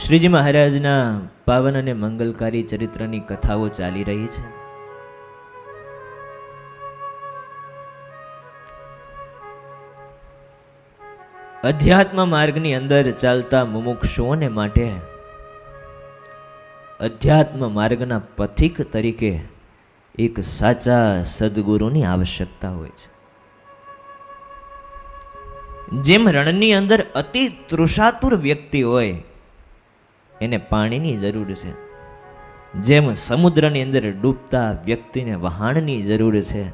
શ્રીજી મહારાજના પાવન અને મંગલકારી ચરિત્રની કથાઓ ચાલી રહી છે. અધ્યાત્મ માર્ગની અંદર ચાલતા મુમુક્ષુઓને માટે અધ્યાત્મ માર્ગના પથિક તરીકે એક સાચા સદગુરુની આવશ્યકતા હોય છે. જેમ રણની અંદર અતિ તૃષાતુર વ્યક્તિ હોય એને પાણીની જરૂર છે, જેમ સમુદ્રની અંદર ડૂબતા વ્યક્તિને વહાણની જરૂર છે,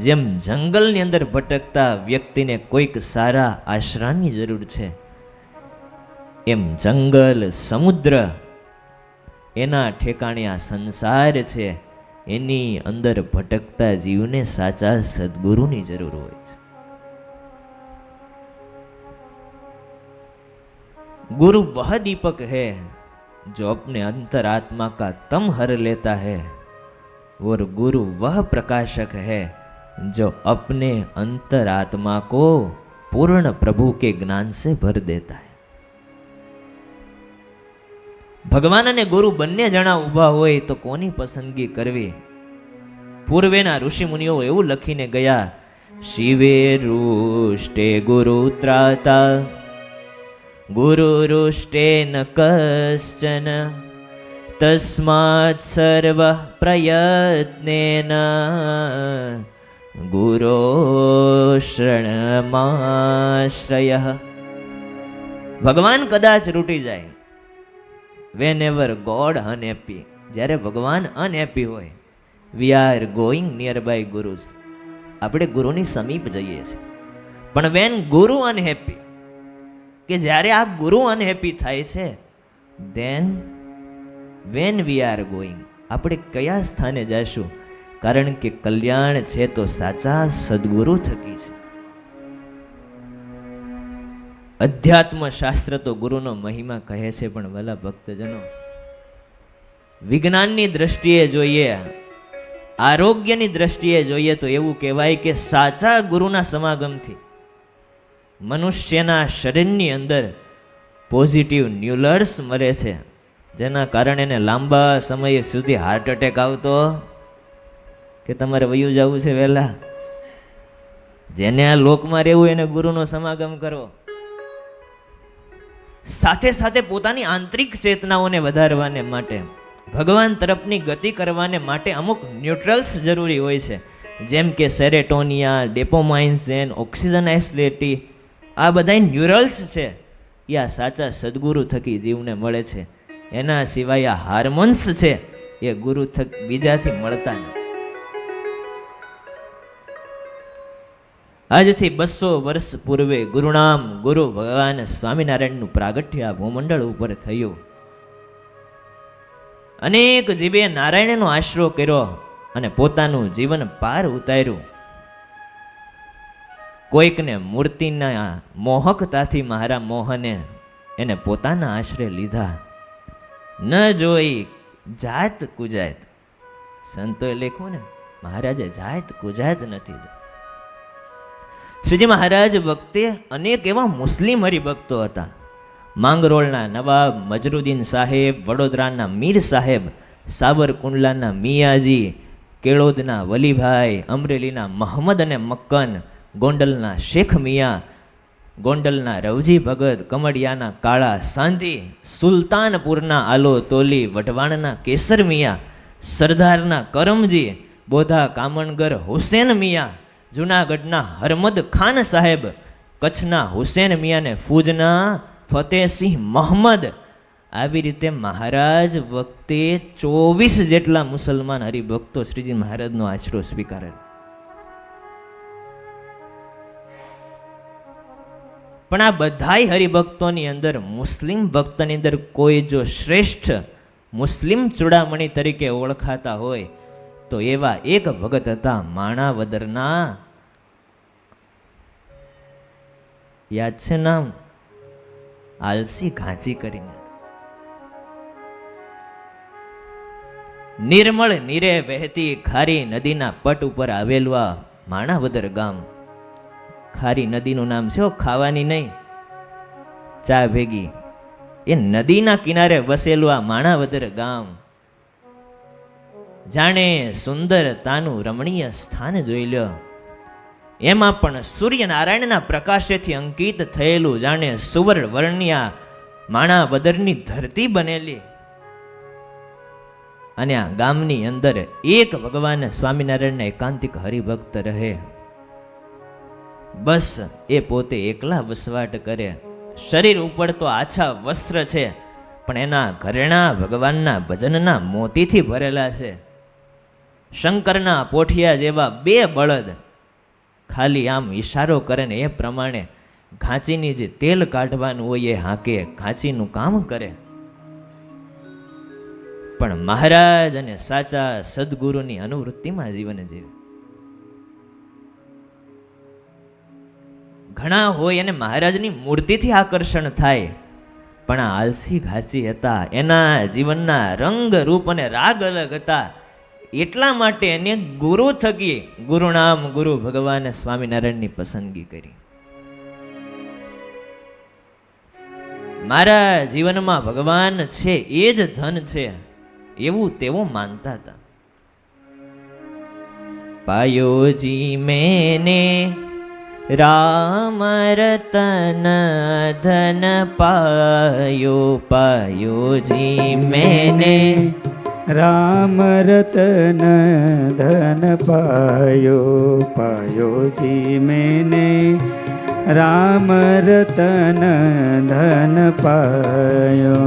જેમ જંગલની અંદર ભટકતા વ્યક્તિને કોઈક સારા આશ્રયની જરૂર છે, એમ જંગલ સમુદ્ર એના ઠેકાણે આ સંસાર છે, એની અંદર ભટકતા જીવને સાચા સદગુરુની જરૂર હોય છે. गुरु वह दीपक है जो अपने अंतर आत्मा का तम हर लेता है और गुरु वह प्रकाशक है जो अपने अंतर आत्मा को पूर्ण प्रभु के ज्ञान से भर देता है. भगवान ने गुरु बन्ने जना उभा होय तो कोनी पसंदगी करवी? पूर्वेना ऋषि मुनिओ एवुं लखीने गया, शिवे रुष्टे गुरु त्राता गुरुरुष्टे न कश्चन तस्मात् सर्व प्रयत्नेन गुरो शरणमाश्रयः. भगवान कदाच रूटी जाए, वेन एवर गॉड अनहेपी, જ્યારે ભગવાન અનહેપી હોય, we are going nearby gurus, આપણે ગુરુની સમીપ જઈએ છીએ. પણ વેન ગુરુ અનહેપી, કે જ્યારે આ ગુરુ અનહેપી થાય છે, then when we are going, આપણે કયા સ્થાને જઈશું? કારણ કે કલ્યાણ છે તો સાચા સદગુરુ થકી છે. અધ્યાત્મ શાસ્ત્ર તો ગુરુનો મહિમા કહે છે, પણ વલા ભક્તજનો, વિજ્ઞાનની દ્રષ્ટિએ જોઈએ, આરોગ્યની દ્રષ્ટિએ જોઈએ તો એવું કહેવાય કે સાચા ગુરુના સમાગમથી મનુષ્યના શરીરની અંદર પોઝિટિવ ન્યુલર્સ મળે છે, જેના કારણે એને લાંબા સમય સુધી હાર્ટ એટેક આવતો કે તમારે વયું જવું છે વહેલા, જેને આ લોકમાં રહેવું એને ગુરુનો સમાગમ કરો. સાથે સાથે પોતાની આંતરિક ચેતનાઓને વધારવાને માટે, ભગવાન તરફની ગતિ કરવાને માટે અમુક ન્યુટ્રલ્સ જરૂરી હોય છે, જેમ કે સેરેટોનિયા, ડોપામાઇન્સ, ઓક્સિજનાઇઝેટી, આ બધા ન્યુરલ્સ છે એ આ સાચા સદગુરુ થકી જીવને મળે છે. એના સિવાય આ હાર્મોન્સ છે એ ગુરુ થક બીજાથી મળતા નથી. આજથી 200 વર્ષ પૂર્વે ગુરુનામ ગુરુ ભગવાન સ્વામિનારાયણનું પ્રાગટ્ય આ ભૂમંડળ ઉપર થયું. અનેક જીવે નારાયણનો આશરો કર્યો અને પોતાનું જીવન પાર ઉતાર્યું. કોઈકને મૂર્તિના મોહકતાથી મહારા મોહને એને પોતાના આશરે લીધા. ન જોઈ જાત કુજાત, સંતોએ લખ્યું ને, મહારાજે જાત કુજાત નથી. શ્રીજી મહારાજ વખતે અનેક એવા મુસ્લિમ હરિભક્તો હતા. માંગરોળના નવાબ મજરુદ્દીન સાહેબ, વડોદરાના મીર સાહેબ, સાવરકુંડલાના મિયાજી, કેળોદના વલીભાઈ, અમરેલીના મહમદ અને મક્કન, ગોંડલના શેખ મિયા, ગોંડલના રવજી ભગત, કમડિયાના કાળા સાંધી, સુલતાનપુરના આલો તોલી, વઢવાણના કેસર મિયા, સરદારના કરમજી, બોધા કામણગર હુસેન મિયા, જુનાગઢના હરમદ ખાન સાહેબ, કચ્છના હુસેન મિયાને ફૂજના ફતેહસિંહ મહમદ. આવી રીતે મહારાજ વખતે 24 જેટલા મુસલમાન હરિભક્તો શ્રીજી મહારાજનો આશરો સ્વીકારે. પણ આ બધાય હરિભક્તોની અંદર મુસ્લિમ ભક્તની અંદર કોઈ જો શ્રેષ્ઠ મુસ્લિમ ચૂડામણી તરીકે ઓળખાતા હોય તો એવા એક ભગત હતા માણાવદરના, યાદ છે નામ? આલસી ઘાંચી કરીને. નિર્મળ નીરે વહેતી ખારી નદીના પટ ઉપર આવેલું આ માણાવદર ગામ, ખારી નદીનું નામ છે, ખાવાની નહીં, ચા ભેગી એ નદીના કિનારે વસેલું આ માણાવદર ગામ જાણે સુંદરતાનું રમણીય સ્થાન જોઈ લ્યો. એમાં પણ સૂર્યનારાયણના પ્રકાશેથી અંકિત થયેલું જાણે સુવર્ણ વર્ણિયા માણાવદરની ધરતી બનેલી. અને આ ગામની અંદર એક ભગવાન સ્વામિનારાયણના એકાંતિક હરિભક્ત રહે. બસ એ પોતે એકલા વસવાટ કરે. શરીર ઉપર તો આછા વસ્ત્ર છે, પણ એના ઘરેણા ભગવાનના ભજનના મોતીથી ભરેલા છે. શંકરના પોઠિયા જેવા 2 બળદ ખાલી આમ ઈશારો કરે ને એ પ્રમાણે ઘાંચીની જે તેલ કાઢવાનું હોય એ હાકે, ઘાંચીનું કામ કરે. પણ મહારાજ અને સાચા સદગુરુની અનુવૃત્તિમાં જીવન જીવે. ઘણા હોય અને મહારાજની મૂર્તિથી આકર્ષણ થાય, પણ આ આલસી ઘાંચી હતા. એના જીવનના રંગ રૂપ અને રાગ અલગ હતા. એટલા માટે એને ગુરુ થકી ગુરુ નામ ગુરુ ભગવાન સ્વામિનારાયણની પસંદગી કરી. મારા જીવનમાં ભગવાન છે એ જ ધન છે એવું તેઓ માનતા હતા. પાયોજી મેને રામ રતન ધન પાયો, પાયોજી મેને રામ રતન ધન પાયો, પાયોજી મેને રામ રતન ધન પાયો.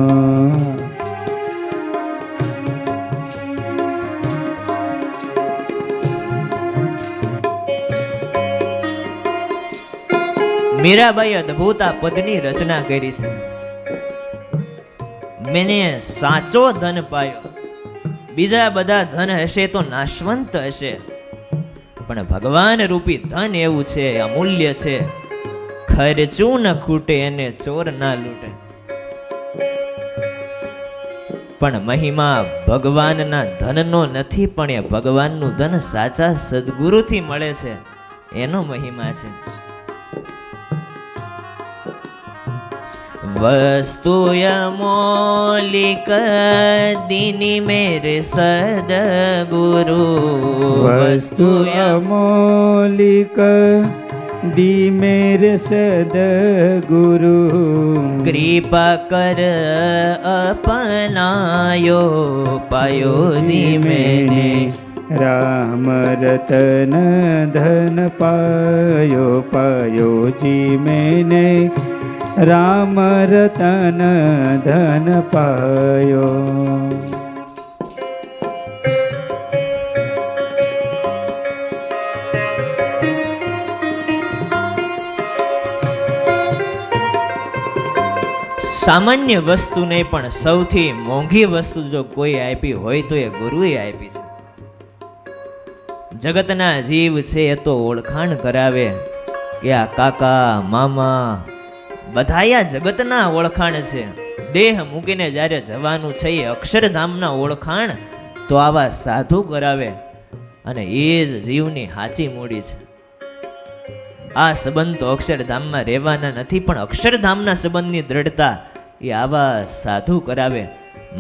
મીરાબાઈ અદ્ભુત આ પદની રચના કરી છે. મેને સાચો ધન પાયો. બીજા બધા ધન હશે તો નાશવંત હશે, પણ ભગવાન રૂપી ધન એવું છે, અમૂલ્ય છે. ખર્ચું ન ખૂટે એને ચોર ના લૂટે. પણ મહિમા ભગવાનના ધનનો નથી, પણ એ ભગવાનનું ધન સાચા સદગુરુથી મળે છે, એનો મહિમા છે. વસ્તુય મૌલિક દીની મેરે સદગુરુ, વસ્તુય મૌલિક દી મેરે સદગુરુ. કૃપા કર અપનાયો, પાયોજી મેને રામ રતન ધન પાયો, પાયોજી મેને રામ રતન ધન પાયો. સામાન્ય વસ્તુ નહીં, પણ સૌથી મોંઘી વસ્તુ જો કોઈ આપી હોય તો એ ગુરુએ આપી છે. જગતના જીવ છે એ તો ઓળખાણ કરાવે કે આ કાકા મામા બધાયા જગતના ઓળખાણ છે. દેહ મૂકીને જ્યારે જવાનું છે એ અક્ષરધામના ઓળખાણ તો આવા સાધુ કરાવે, અને એ જ જીવની સાચી મૂડી છે. આ સંબંધ તો અક્ષરધામમાં રહેવાના નથી, પણ અક્ષરધામના સંબંધની દ્રઢતા એ આવા સાધુ કરાવે.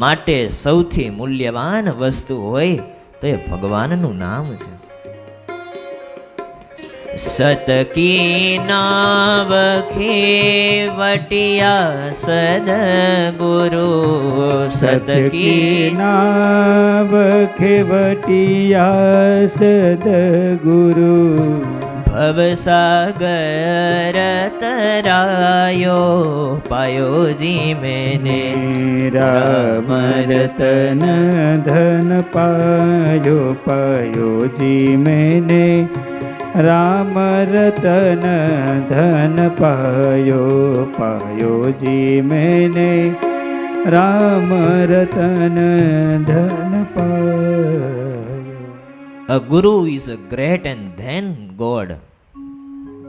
માટે સૌથી મૂલ્યવાન વસ્તુ હોય તો એ ભગવાનનું નામ છે. સતકી નાવ ખેવટિયા સદગુરુ, સતકી નાવ ખેવટિયા સદગુરુ. ભવસાગર તરાયો, પાયોજી મેને રામ રતન ધન પાયો, પાયોજી મેને રામ રતન ધન પાયો, પાયોજી મેને રામ રતન ધન પાયો. A guru is a great and then God.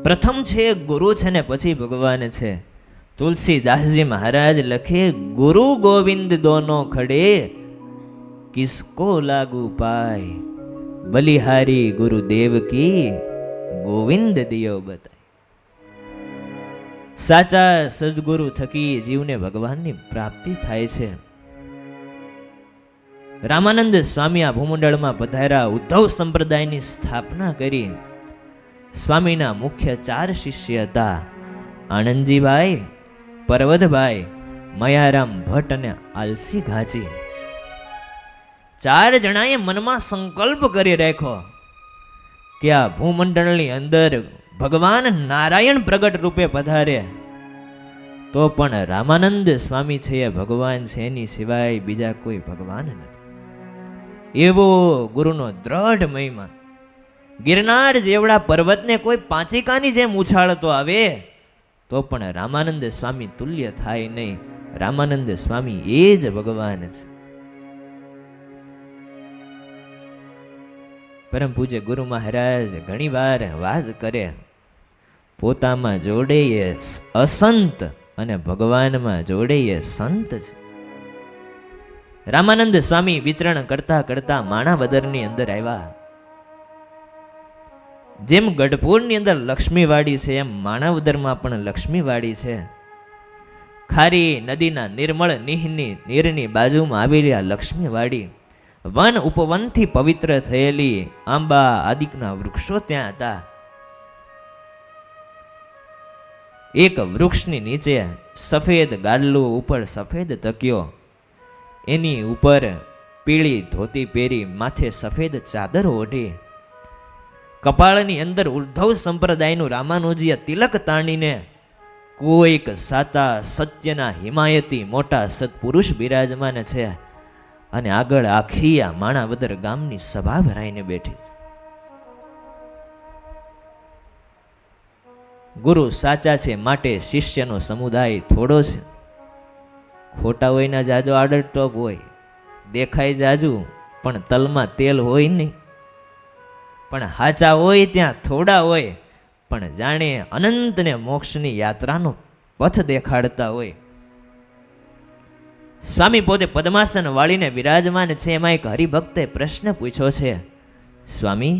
પ્રથમ છે ગુરુ છે ને પછી ભગવાન છે. તુલસીદાસજી મહારાજ લખે, ગુરુ ગોવિંદ દોનો ખડે કિસકો લાગુ પાય, બલિહારી ગુરુદેવ કી ગોવિંદ દિયો બતાય. સાચા સદગુરુ થકી જીવને ભગવાનની પ્રાપ્તિ થાય છે. રામાનંદ સ્વામી આ ભૂમંડળમાં પધાર્યા, ઉદ્ધવ સંપ્રદાયની સ્થાપના કરી. સ્વામીના મુખ્ય 4 શિષ્ય હતા: આનંદજીભાઈ, પરવતભાઈ, મયારામ ભટ્ટ અને આલસી ઘાંચી. 4 જણાએ મનમાં સંકલ્પ કરી રાખ્યો કે આ ભૂમંડળની અંદર ભગવાન નારાયણ પ્રગટ રૂપે પધારે તો પણ રામાનંદ સ્વામી છે એ ભગવાન છે, એની સિવાય બીજા કોઈ ભગવાન નથી. એવો ગુરુનો દ્રઢ મહિમા. ગિરનાર જેવડા પર્વતને કોઈ પાંચિકાની જેમ ઉછાળતો આવે તો પણ રામાનંદ સ્વામી તુલ્ય થાય નહીં. રામાનંદ સ્વામી એ જ ભગવાન છે. પરમ પૂજ્ય ગુરુ મહારાજ ઘણી વાર વાત કરે, પોતામાં જોડે એ અસંત અને ભગવાનમાં જોડે એ સંત છે. રામાનંદ સ્વામી વિચરણ કરતા કરતા માણાવદરની અંદર આવ્યા. જેમ ગઢપુરની અંદર લક્ષ્મીવાડી છે એમ માણાવદરમાં પણ લક્ષ્મીવાડી છે. ખારી નદીના નિર્મળ નીરની બાજુમાં આવેલી આ લક્ષ્મીવાડી વન ઉપવનથી પવિત્ર થયેલી આંબા આદિકના વૃક્ષો ત્યાં હતા. એક વૃક્ષની નીચે સફેદ ગાડલું ઉપર સફેદ તકિયો, એની ઉપર પીળી ધોતી પહેરી, માથે સફેદ ચાદર ઓઢી, કપાળની અંદર ઉદ્ધવ સંપ્રદાયનું રામાનુજીય તિલક તાણીને કોઈક સાતા સત્યના હિમાયતી મોટા સત્પુરુષ બિરાજમાન છે. અને આગળ આખી આ માણાવદર ગામની સભા ભરાઈને બેઠી છે. ગુરુ સાચા છે માટે શિષ્યનો સમુદાય થોડો છે. ખોટા હોય ના જાજો આડટોપ હોય, દેખાય જાજુ પણ તલમાં તેલ હોય નહીં. પણ હાચા હોય ત્યાં થોડા હોય, પણ જાણે અનંત ને મોક્ષની યાત્રાનો પથ દેખાડતા હોય. સ્વામી પોતે પદ્માસન વાળીને વિરાજમાન છે. એમાં એક હરિભક્તે પ્રશ્ન પૂછ્યો છે, સ્વામી,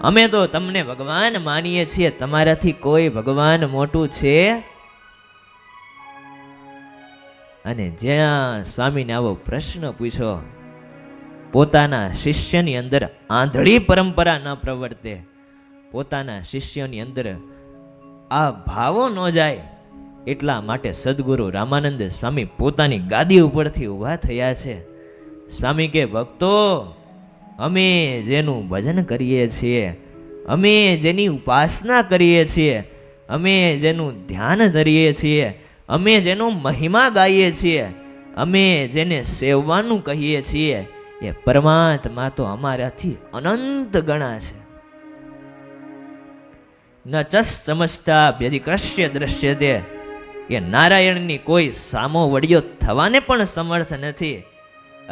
અમે તો તમને ભગવાન માનીએ છીએ, તમારાથી કોઈ ભગવાન મોટું છે? અને જ્યાં સ્વામીને આવો પ્રશ્ન પૂછ્યો, પોતાના શિષ્યની અંદર આંધળી પરંપરા ન પ્રવર્તે, પોતાના શિષ્યની અંદર આ ભાવો ન જાય, એટલા માટે સદગુરુ રામાનંદ સ્વામી પોતાની ગાદી ઉપરથી ઊભા થયા છે. સ્વામી કે, ભક્તો, અમે જેનું ભજન કરીએ છીએ, અમે જેની ઉપાસના કરીએ છીએ, અમે જેનું ધ્યાન ધરીએ છીએ, અમે જેનો મહિમા ગાઈએ છીએ, અમે જેને સેવવાનું કહીએ છીએ, એ પરમાત્મા તો અમારાથી અનંત ગણા છે. ન ચસ સમજતા વ્યધિકૃષ્ય દ્રશ્યતે, એ નારાયણની કોઈ સામો વડિયો થવાને પણ સમર્થ નથી.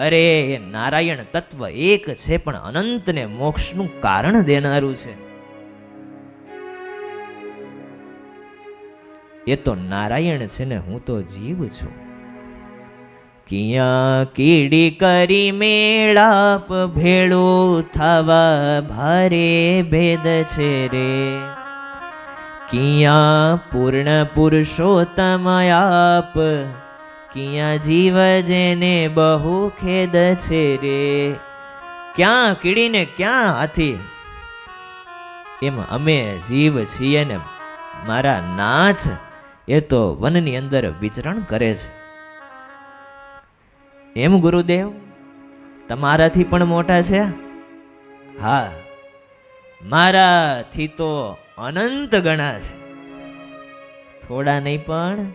અરે, એ નારાયણ તત્વ એક છે, પણ અનંતને મોક્ષનું કારણ દેનારું છે. એ તો નારાયણ છે ને હું તો જીવ છું. કિયા કીડી કરી મેળાપ ભેળું થવા ભારે ભેદ છે રે. કિયા પૂર્ણ પુરુષોત્તમ આપ, કિયા જીવ જેને બહુ ખેદ છે રે. ક્યાં કીડીને ક્યાં હાથી, એમ અમે જીવ છીએ ને મારા નાથ એ તો વનની અંદર વિચરણ કરે છે. એમ ગુરુદેવ તમારાથી પણ મોટા છે? હા, મારાથી તો અનંત ગણા છે. થોડા નહીં પણ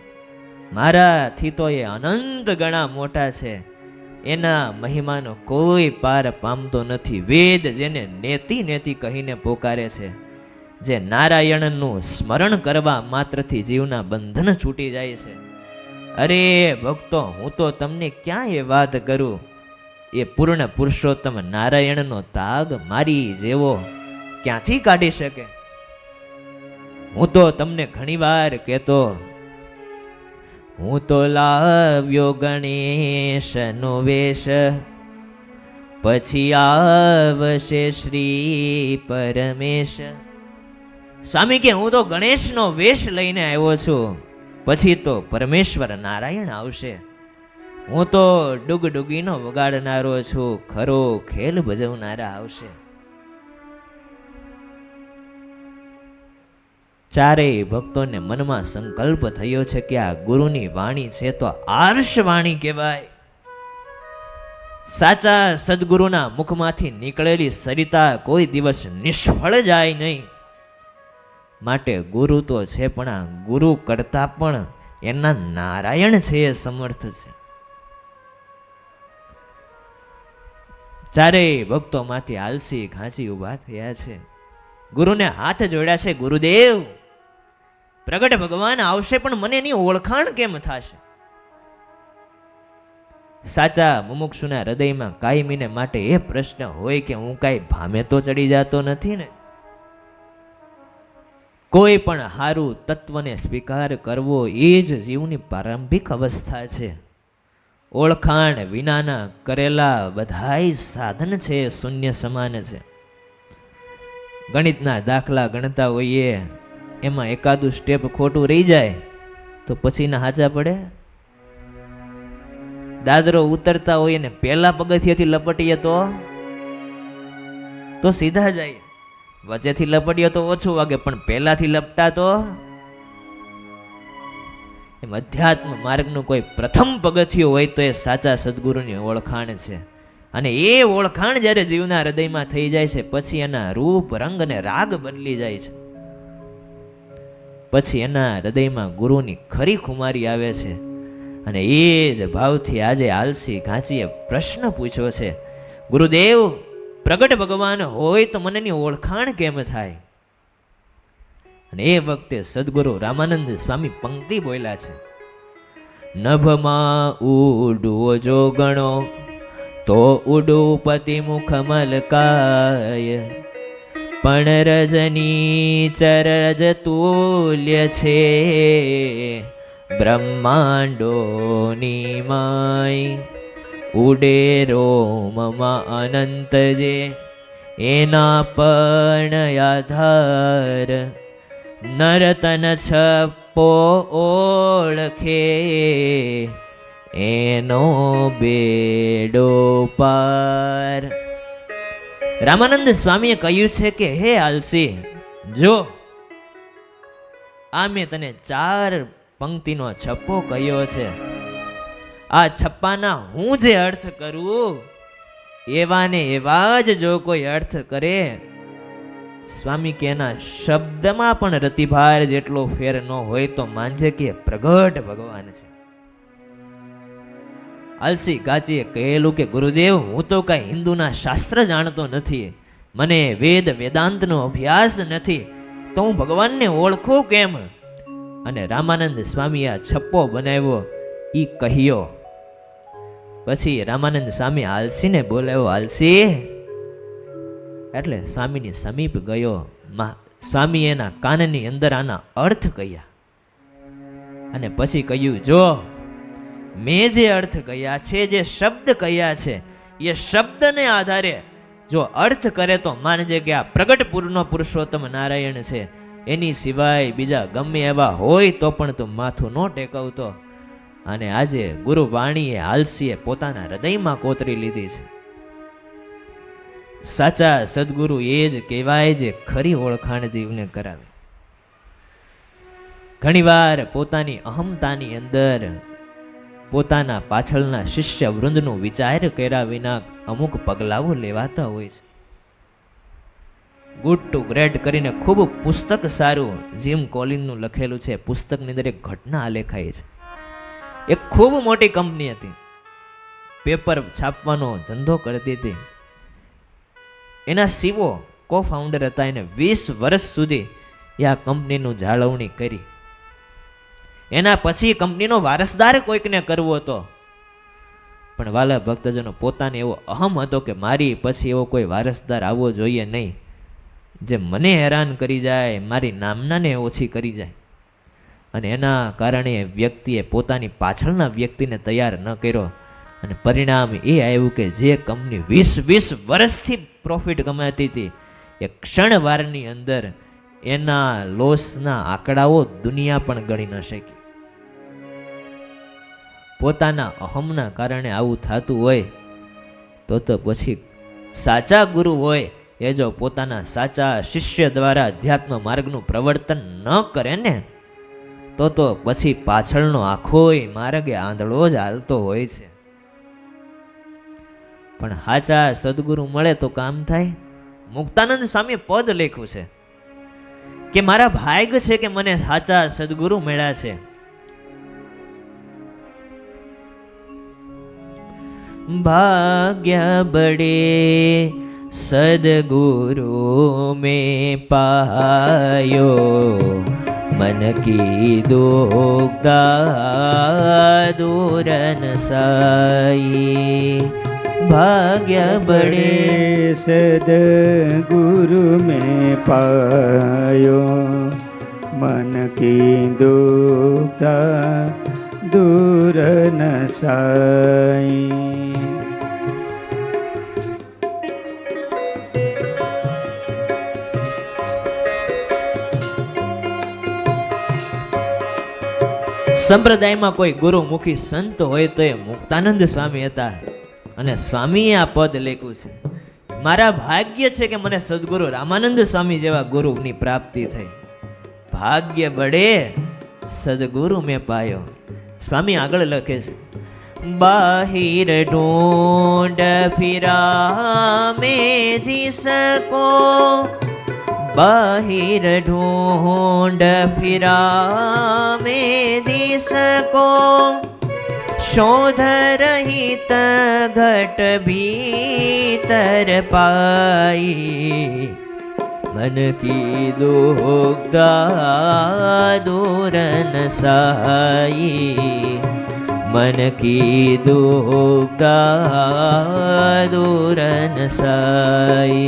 મારાથી તો એ અનંત ગણા મોટા છે. એના મહિમાનો કોઈ પાર પામતો નથી. વેદ જેને નેતિ નેતિ કહીને પોકારે છે, જે નારાયણનું સ્મરણ કરવા માત્રથી જીવના બંધન છૂટી જાય છે. અરે ભક્તો, હું તો તમને ક્યાં એ વાત કરું, એ પૂર્ણ પુરુષોત્તમ નારાયણનો તાગ મારી જેવો ક્યાંથી કાઢી શકે? હું તો તમને ઘણી વાર કહેતો, હું તો લાવ્યો ગણેશનો વેશ, પછી આવશે શ્રી પરમેશ. સ્વામી કે હું તો ગણેશનો વેશ લઈને આવ્યો છું, પછી તો પરમેશ્વર નારાયણ આવશે. હું તો ડુગડુગીનો વગાડનારો છું, ખરો ખેલ ભજવનારા આવશે. ચારેય ભક્તોને મનમાં સંકલ્પ થયો છે કે આ ગુરુની વાણી છે તો આર્ષ વાણી કહેવાય. સાચા સદગુરુના મુખમાંથી નીકળેલી સરિતા કોઈ દિવસ નિષ્ફળ જાય નહીં. માટે ગુરુ તો છે, પણ આ ગુરુ કરતા પણ એના નારાયણ છે એ સમર્થ છે. ચારેય ભક્તોમાંથી આલસી ઘાંચી ઊભા થયા છે, ગુરુને હાથ જોડ્યા છે. ગુરુદેવ, પ્રગટ ભગવાન આવશે, પણ મને એની ઓળખાણ કેમ થશે? સાચા મુમુક્ષુના હૃદયમાં કાયમીને માટે એ પ્રશ્ન હોય કે હું કાંઈ ભામે તો ચડી જતો નથી ને? કોઈ પણ હારું તત્વને સ્વીકાર કરવો એ જ જીવની પ્રારંભિક અવસ્થા છે. ઓળખાણ વિનાના કરેલા બધાય સાધન છે શૂન્ય સમાન છે. ગણિતના દાખલા ગણતા હોઈએ, એમાં એકાદું સ્ટેપ ખોટું રહી જાય તો પછી ના હાચા પડે. દાદરો ઉતરતા હોઈએ ને પહેલા પગથિયેથી લપટીએ તો સીધા જાય, વચ્ચેથી લપટીએ તો ઓછું વાગે, પણ પહેલાથી લપટા તો એમ. અધ્યાત્મ માર્ગનું કોઈ પ્રથમ પગથિયું હોય તો એ સાચા સદગુરુની ઓળખાણ છે. અને એ ઓળખાણ જ્યારે જીવના હૃદયમાં થઈ જાય છે, પછી એના રૂપ, રંગ અને રાગ બદલી જાય છે. પછી એના હૃદયમાં ગુરુની ખરી ખુમારી આવે છે. અને એ જ ભાવથી આજે આલસી ઘાંચીએ પ્રશ્ન પૂછ્યો છે, ગુરુદેવ, પ્રગટ ભગવાન હોય તો મને એની ઓળખાણ કેમ થાય? અને એ વખતે સદગુરુ રામાનંદ સ્વામી પંક્તિ બોલ્યા છે, નભમાં ઉડવો જો ગણો તો ઉડું પતિ મુખ મલકાય, પણ રજની ચરજ તુલ્ય છે બ્રહ્માંડોની માય. ઉડે રોમમાં અનંત જે એના પણ આધાર, નરતન છપ્પો ઓળખે એનો બેડો પાર. રામાનંદ સ્વામીએ કહ્યું છે કે હે આલસી, જો આ મેં તને 4 પંક્તિનો છપ્પો કહ્યો છે. આ છપ્પાના હું જે અર્થ કરું એવા ને એવા જ જો કોઈ અર્થ કરે, સ્વામી કે એના શબ્દમાં પણ રતિભાર જેટલો ફેર ન હોય તો માનજે કે પ્રગટ ભગવાન છે. આલસી ગાચીએ કહેલું કે ગુરુદેવ, હું તો કાંઈ હિન્દુના શાસ્ત્ર જાણતો નથી, મને વેદ વેદાંતનો અભ્યાસ નથી, તો હું ભગવાનને ઓળખું કેમ? અને રામાનંદ સ્વામી આ છપ્પો બનાવ્યો ઈ કહ્યો. પછી રામાનંદ સ્વામી આલસીને બોલાવ્યો, આલસી. એટલે સ્વામીની સમીપ ગયો. સ્વામી એના કાનની અંદર આના અર્થ કહ્યા અને પછી કહ્યું, જો મેં જે અર્થ કહ્યા છે, જે શબ્દ કહ્યા છે, એ શબ્દને આધારે જો અર્થ કરે તો માનજે કે આ પ્રગટ પૂર્ણ પુરુષોત્તમ નારાયણ છે. એની સિવાય બીજા ગમે એવા હોય તો પણ તું માથું ન ટેકવતો. અને આજે ગુરુ વાણીએ આલસીએ પોતાના હૃદયમાં કોતરી લીધી છે. સાચા સદગુરુ એ જ કહેવાય જે ખરી ઓળખાણ જીવને કરાવે. ઘણીવાર પોતાની અહમતાની અંદર પોતાના પાછળના શિષ્ય વૃંદનું વિચાર કર્યા વિના અમુક પગલાઓ લેવાતા હોય છે. ગુડ ટુ ગ્રેટ કરીને ખૂબ પુસ્તક સારું જીમ કોલિનનું લખેલું છે. પુસ્તકની અંદર એક ઘટના આલેખાઈ છે. એક ખૂબ મોટી કંપની હતી, પેપર છાપવાનો ધંધો કરતી હતી. એના સીઓ કો ફાઉન્ડર હતા. એને 20 વર્ષ સુધી એ આ કંપનીનું જાળવણી કરી. એના પછી કંપનીનો વારસદાર કોઈકને કરવો હતો, પણ વાલા ભક્તજનો પોતાને એવો અહમ હતો કે મારી પછી એવો કોઈ વારસદાર આવવો જોઈએ નહીં, જે મને હેરાન કરી જાય, મારી નામનાને ઓછી કરી જાય. અને એના કારણે વ્યક્તિએ પોતાની પાછળના વ્યક્તિને તૈયાર ન કર્યો. અને પરિણામ એ આવ્યું કે જે કંપની 20 વર્ષથી પ્રોફિટ કમાતી હતી, એ ક્ષણવારની અંદર એના લોસના આંકડાઓ દુનિયા પણ ગણી ન શકી. પોતાના અહમના કારણે આવું થતું હોય તો પછી સાચા ગુરુ હોય એ જો પોતાના સાચા શિષ્ય દ્વારા અધ્યાત્મ માર્ગનું પ્રવર્તન ન કરે ને તો પછી પાછળનો આખોય માર્ગે આંધળો જ હાલતો હોય છે. પણ સાચા સદગુરુ મળે તો કામ થાય. મુક્તાનંદ સ્વામી પદ લખ્યું છે કે મારા ભાગ્ય છે કે મને સાચા સદગુરુ મળ્યા છે. भाग्य बड़े सदगुरु में पायो मन की दुग्धा दूरन साई. भाग्य बड़े सदगुरु में पायो मन की दुग्धा दूर न साई. સંપ્રદાયમાં કોઈ ગુરુમુખી સંત હોય તો એ મુક્તાનંદ સ્વામી હતા. અને સ્વામીએ આ પદ લખ્યું છે, મારા ભાગ્ય છે કે મને સદગુરુ રામાનંદ સ્વામી જેવા ગુરુની પ્રાપ્તિ થઈ. ભાગ્ય બળે સદગુરુ મેં પાયો. સ્વામી આગળ લખે છે, બાહિર ઢૂંઢ ફિરા મેં જી સકો, बाहिर ढूंढ फिरा में जी सको, शोध रहित घट भीतर पाई, मन की दुग्धा दूर न साई, मन की दुग्धा दूर न साई.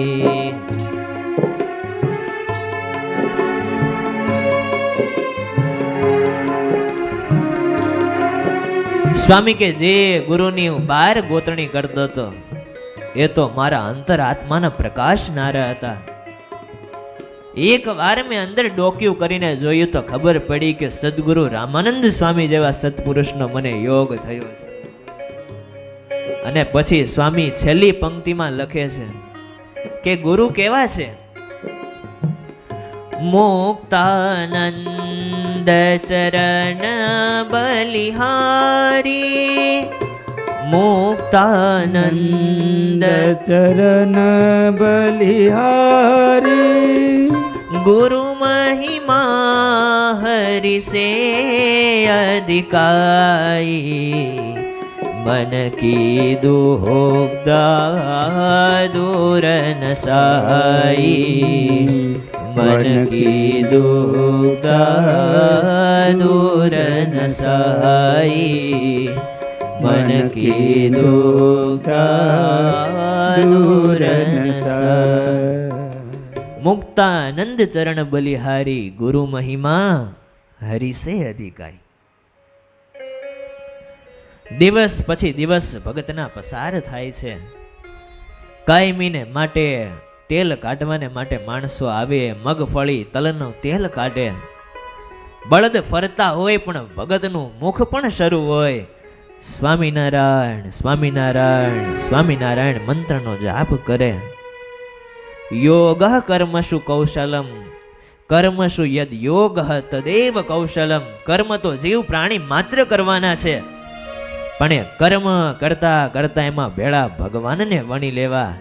સ્વામી કે જે ગુરુની હું 12 ગોતણી કરતો હતો એ તો મારા અંતરાત્માના પ્રકાશનારા હતા. એક વાર મેં અંદર ડોક્યું કરીને જોયું તો ખબર પડી કે સદગુરુ રામાનંદ સ્વામી જેવા સત્પુરુષનો મને યોગ થયો છે. અને પછી સ્વામી છેલ્લી પંક્તિમાં લખે છે કે ગુરુ કેવા છે? મુક્તાનંદ ચરણ બલિહારી, મુક્તાનંદ चरण बलिहारी, गुरु महिमा हरि से अधिकाई, मन की दुग्धा दूर न साई, मन की दुग्धा दूर न साई, मन की दुग्धा दूर न साई. मुक्तानंद चरण बलिहारी, गुरु महिमा हरि से अधिकाई. દિવસ પછી દિવસ ભગતના પસાર થાય છે. કાયમીને માટે તેલ કાઢવાને માટે માણસો આવે, મગફળી તલનું તેલ કાઢે. બળદ ફરતા હોય પણ ભગતનું મુખ પણ શરૂ હોય. સ્વામિનારાયણ સ્વામિનારાયણ સ્વામિનારાયણ મંત્રનો જાપ કરે. યોગ કર્મસુ કૌશલમ, કર્મસુ યદ યોગ તદેવ કૌશલમ. કર્મ તો જીવ પ્રાણી માત્ર કરવાના છે, પણ એ કર્મ કરતા કરતા એમાં ભેળા ભગવાનને વણી લેવા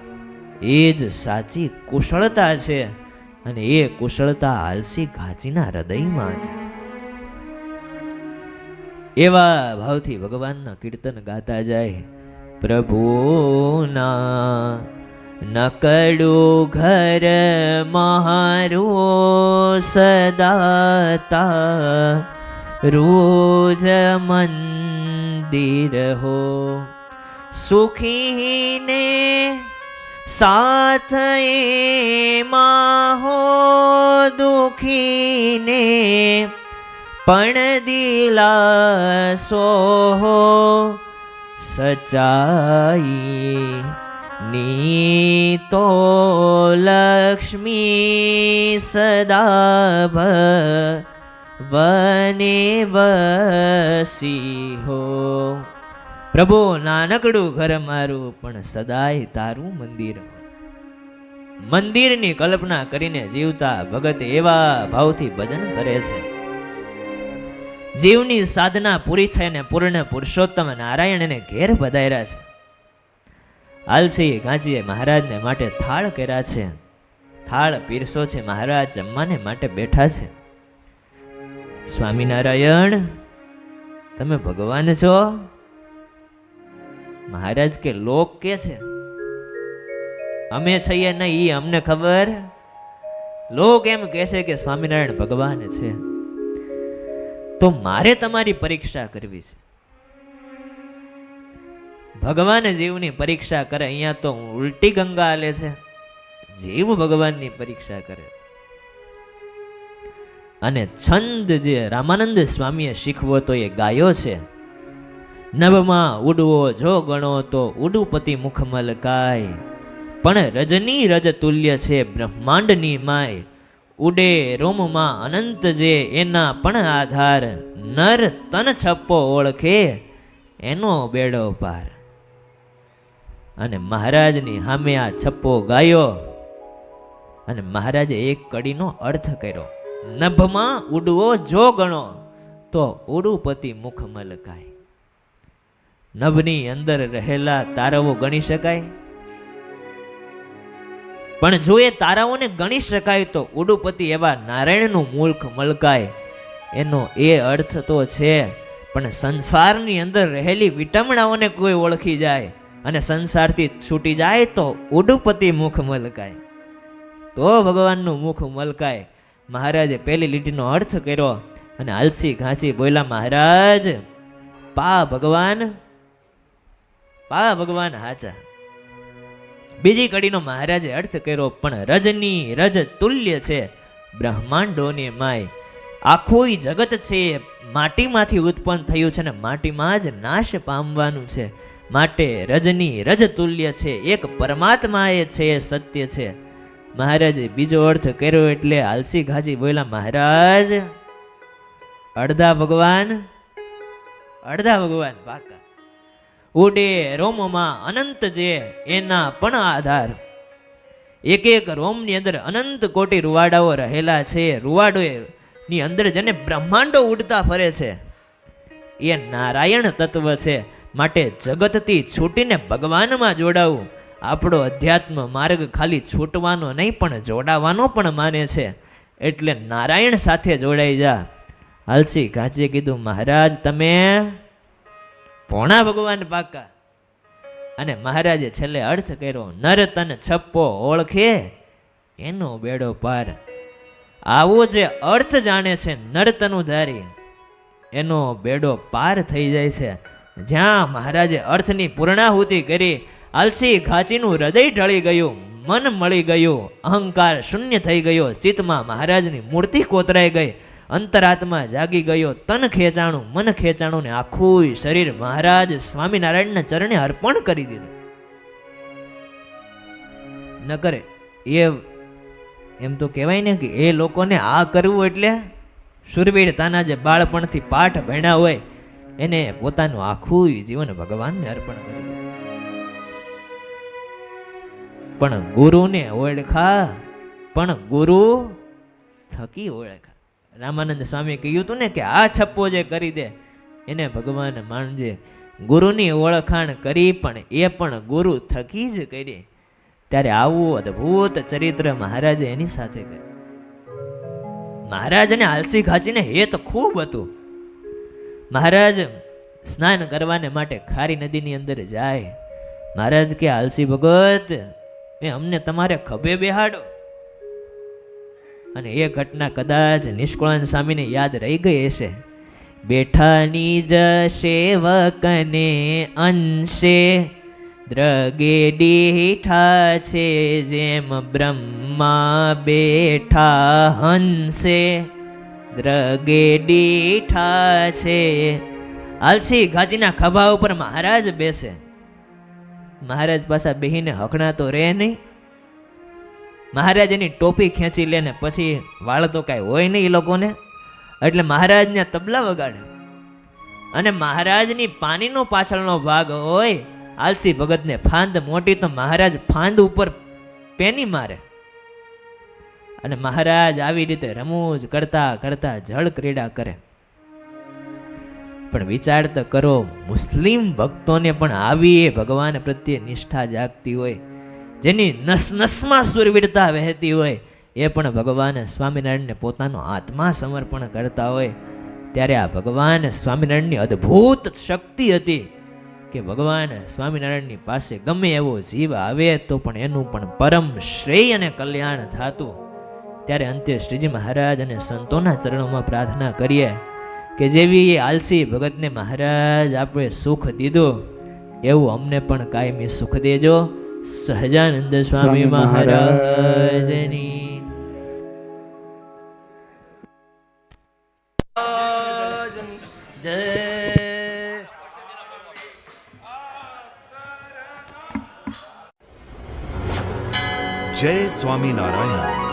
એ જ સાચી કુશળતા છે. અને એ કુશળતા આલસી ઘાચીના હૃદયમાં છે. એવા ભાવથી ભગવાનના કીર્તન ગાતા જાય. પ્રભુના નકડું ઘર મારું સદાતા, રોજ મંદિર હો સુખીને સાથ એમાં હો દુખીને પણ દિલાસો હો સચ્ચાઈ, નીતો લક્ષ્મી સદા વને વસી હો. પ્રભુ નાનકડું ઘર મારું પણ સદાય તારું મંદિર. મંદિરની કલ્પના કરીને જીવતા ભગત એવા ભાવથી ભજન કરે છે. જીવની સાધના પૂરી થઈને પૂર્ણ પુરુષોત્તમ નારાયણ એને ઘેર પધાર્યા છે. આલસી ગાંચીએ મહારાજને માટે થાળ કર્યા છે. થાળ પીરસો છે. મહારાજ જમવાને માટે બેઠા છે. સ્વામિનારાયણ, તમે ભગવાન છો? મહારાજ કે લોક કે છે, અમે છીએ નહીં એ અમને ખબર. લોક એમ કહે છે કે સ્વામિનારાયણ ભગવાન છે. તો મારે તમારી પરીક્ષા કરવી છે. ભગવાન જીવની પરીક્ષા કરે. અહીંયા તો ઉલટી ગંગા હાલે છે. જીવ ભગવાનની પરીક્ષા કરે. અને છંદ જે રામાનંદ સ્વામીએ શીખવો તો એ ગાયો છે. નભમાં ઉડવો જો ગણો તો ઉડુપતિ મુખ મલકાય, પણ રજની રજ તુલ્ય છે બ્રહ્માંડની માય. ઉડે રોમમાં અનંત જે એના પણ આધાર, નર તન છપ્પો ઓળખે એનો બેડો પાર. અને મહારાજની સામે આ છપ્પો ગાયો અને મહારાજે એક કડીનો અર્થ કર્યો. નભમાં ઉડવો જો ગણો તો ઉડુપતિ મુખ મલકાય. નભની અંદર રહેલા તારાઓ ગણી શકાય, પણ જો એ તારાઓને ગણી શકાય તો ઉડુપતિ એવા નારાયણનું મુખ મલકાય. એનો એ અર્થ તો છે. પણ સંસારની અંદર રહેલી વિટમણાઓને કોઈ ઓળખી જાય અને સંસારથી છૂટી જાય તો ઉડુપતિ મુખ મલકાય, તો ભગવાનનું મુખ મલકાય. મહારાજે પહેલી લીટીનો અર્થ કર્યો અને આલસી ઘાંચી બોલ્યા, મહારાજ પા ભગવાન હાચા. બીજી કડીનો મહારાજે અર્થ કર્યો, પણ રજની રજ તુલ્ય છે બ્રહ્માંડોની માય. આખું જગત છે માટીમાંથી ઉત્પન્ન થયું છે ને માટીમાં જ નાશ પામવાનું છે. માટે રજની રજ તુલ્ય છે, એક પરમાત્મા એ છે, સત્ય છે. મહારાજે બીજો અર્થ કર્યો એટલે આલસી ઘાજી બોલ્યા, મહારાજ અડધા ભગવાન પાકા. ઉડે રોમમાં અનંત જે એના પણ આધાર. એક એક રોમની અંદર અનંત કોટી રૂવાડાઓ રહેલા છે. રૂવાડો ની અંદર જેને બ્રહ્માંડો ઉડતા ફરે છે એ નારાયણ તત્વ છે. માટે જગતથી છૂટીને ભગવાનમાં જોડાવું. આપણો અધ્યાત્મ માર્ગ ખાલી છૂટવાનો નહીં પણ જોડાવાનો પણ માને છે. એટલે નારાયણ સાથે જોડાઈ જા. આલસી ઘાંચીએ કીધું, મહારાજ તમે પોણા ભગવાન પાકા. અને મહારાજે છેલ્લે અર્થ કર્યો, નર તન છપ્પો ઓળખે એનો બેડો પાર. આવો જે અર્થ જાણે છે નરતનું ધારી, એનો બેડો પાર થઈ જાય છે. જ્યાં મહારાજે અર્થની પૂર્ણાહુતિ કરી, આલસી ઘાંચીનું હૃદય ઢળી ગયું, મન મળી ગયું, અહંકાર શૂન્ય થઈ ગયો. ચિત્તમાં મહારાજની મૂર્તિ કોતરાઈ ગઈ, અંતરાત્મા જાગી ગયો. તન ખેંચાણું, મન ખેંચાણું ને આખું શરીર મહારાજ સ્વામિનારાયણના ચરણે અર્પણ કરી દીધું. ન કરે એ એમ તો કહેવાય ને કે એ લોકોને આ કરવું એટલે શુરવીરતાના જે બાળપણથી પાઠ ભણ્યા હોય એને પોતાનું આખું જીવન ભગવાનને અર્પણ કરી દીધું. પણ ગુરુને ઓળખા, પણ ગુરુ થકી ઓળખા. રામાનંદ સ્વામી કહ્યું હતું ને કે આ છપ્પો જે કરી દે એને ભગવાન માનજે. ગુરુની ઓળખાણ કરી પણ એ પણ ગુરુ થકી જ કરી. ત્યારે આવું અદ્ભુત ચરિત્ર મહારાજે એની સાથે કર્યું. મહારાજ અને આલસી ઘાંચીને હેત ખૂબ હતું. મહારાજ સ્નાન કરવાને માટે ખારી નદીની અંદર જાય. મહારાજ કે આલસી ભગત અમને તમારે ખભે બેહાડો. અને એ ઘટના કદાચ નિષ્કુળાનંદ સ્વામીને યાદ રહી ગઈ હશે. બેઠાની જ સેવકને અંશે દ્રગે દીઠા છે, જેમ બ્રહ્મા બેઠા હંસે દ્રગે દીઠા છે. આલસી ઘાંચીના ખભા ઉપર મહારાજ બેસે. મહારાજ પાછા બેહીને હકણા તો રહે નહીં. મહારાજ એની ટોપી ખેંચી લે ને પછી વાળ તો કાંઈ હોય નહીં એ લોકોને, એટલે મહારાજને તબલા વગાડે. અને મહારાજની પાનીનો પાછળનો ભાગ હોય, આલસી ભગતને ફાંદ મોટી તો મહારાજ ફાંદ ઉપર પેની મારે. અને મહારાજ આવી રીતે રમૂજ કરતા કરતા જળ ક્રીડા કરે. પણ વિચાર તો કરો, મુસ્લિમ ભક્તોને પણ આવી એ ભગવાન પ્રત્યે નિષ્ઠા જાગતી હોય, જેની નસ નસમાં સુરવીરતા વહેતી હોય, એ પણ ભગવાન સ્વામિનારાયણને પોતાનો આત્મા સમર્પણ કરતા હોય, ત્યારે આ ભગવાન સ્વામિનારાયણની અદ્ભુત શક્તિ હતી કે ભગવાન સ્વામિનારાયણની પાસે ગમે એવો જીવ આવે તો પણ એનું પણ પરમ શ્રેય અને કલ્યાણ થતું. ત્યારે અંતે શ્રીજી મહારાજ અને સંતોના ચરણોમાં પ્રાર્થના કરીએ કે જેવી આલસી ભગતને મહારાજ આપણે સુખ દીધું, એવું અમને પણ કાયમી સુખ દેજો. સહજાનંદ સ્વામી મહારાજની જય સ્વામિનારાયણ.